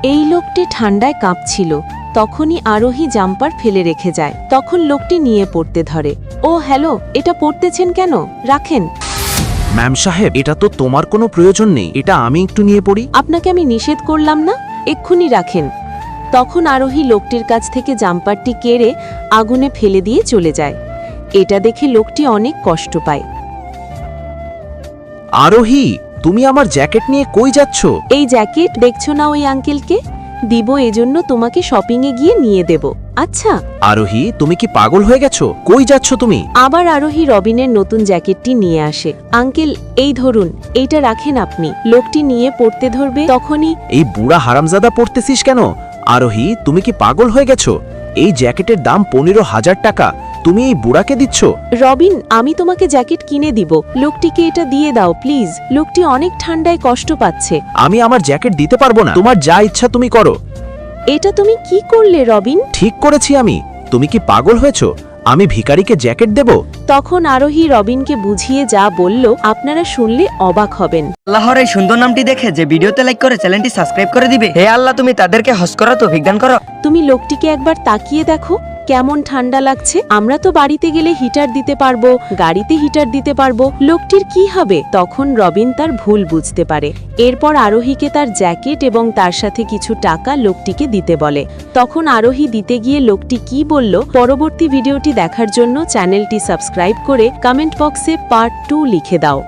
এই লোকটি ঠান্ডায় কাঁপছিল। তখনই আরোহী জাম্পার ফেলে রেখে যায়। তখন লোকটি নিয়ে পড়তে ধরে। ও হ্যালো, এটা পড়তেছেন কেন? রাখেন। ম্যাম সাহেব, এটা তো তোমার কোনো প্রয়োজন নেই, এটা আমি একটু নিয়ে পড়ি। আপনাকে আমি নিষেধ করলাম না? এক্ষুনি রাখেন। তখন আরোহী লোকটির কাছ থেকে জাম্পারটি কেড়ে আগুনে ফেলে দিয়ে চলে যায়। এটা দেখে লোকটি অনেক কষ্ট পায়। আরোহী, তুমি আমার জ্যাকেট নিয়ে কই যাচ্ছ? এই জ্যাকেট দেখছো না ওই আঙ্কেলকে দিব, এজন্য তোমাকে শপিংয়ে গিয়ে নিয়ে দেব। আচ্ছা। আরোহী, তুমি কি পাগল হয়ে গেছো? কই যাচ্ছ তুমি? আবার আরোহী রবিনের নতুন জ্যাকেটটি নিয়ে আসে। আঙ্কেল, এই ধরুন, এইটা রাখেন আপনি। লোকটি নিয়ে পড়তে ধরবে তখনই এই বুড়া হারামজাদা পড়তেছিস কেন? আরোহী, তুমি কি পাগল হয়ে গেছো? এই জ্যাকেটের দাম 15,000 টাকা, তুমি এই বুড়াকে দিচ্ছ? রবিন, আমি তোমাকে জ্যাকেট কিনে দিব। লোকটিকে এটা দিয়ে দাও প্লিজ। লোকটি অনেক ঠান্ডায় কষ্ট পাচ্ছে। আমি আমার জ্যাকেট দিতে পারবো না। তোমার যা ইচ্ছা তুমি করো। এটা তুমি কি করলে রবিন? ঠিক করেছি আমি। তুমি কি পাগল হয়েছো? আমি ভিখারিকে জ্যাকেট দেব? তখন আরোহী রবিনকে বুঝিয়ে যা বলল আপনারা শুনলে অবাক হবেন। আল্লাহর এই সুন্দর নামটি দেখে যে ভিডিওতে লাইক করে চ্যানেলটি সাবস্ক্রাইব করে দিবে। হে আল্লাহ, তুমি তাদেরকে হজ করা তৌফিক দান করো। তুমি লোকটিকে একবার তাকিয়ে দেখো, কেমন ঠান্ডা লাগছে। আমরা তো বাড়িতে গেলে হিটার দিতে পারবো, গাড়িতে হিটার দিতে পারবো, লোকটির কি হবে? তখন রবিন তার ভুল বুঝতে পারে। এরপর আরোহীকে তার জ্যাকেট এবং তার সাথে কিছু টাকা লোকটিকে দিতে বলে। তখন আরোহী দিতে গিয়ে লোকটি কি বলল, পরবর্তী ভিডিওটি দেখার জন্য চ্যানেলটি সাবস্ক্রাইব করে কমেন্ট বক্সে পার্ট 2 লিখে দাও।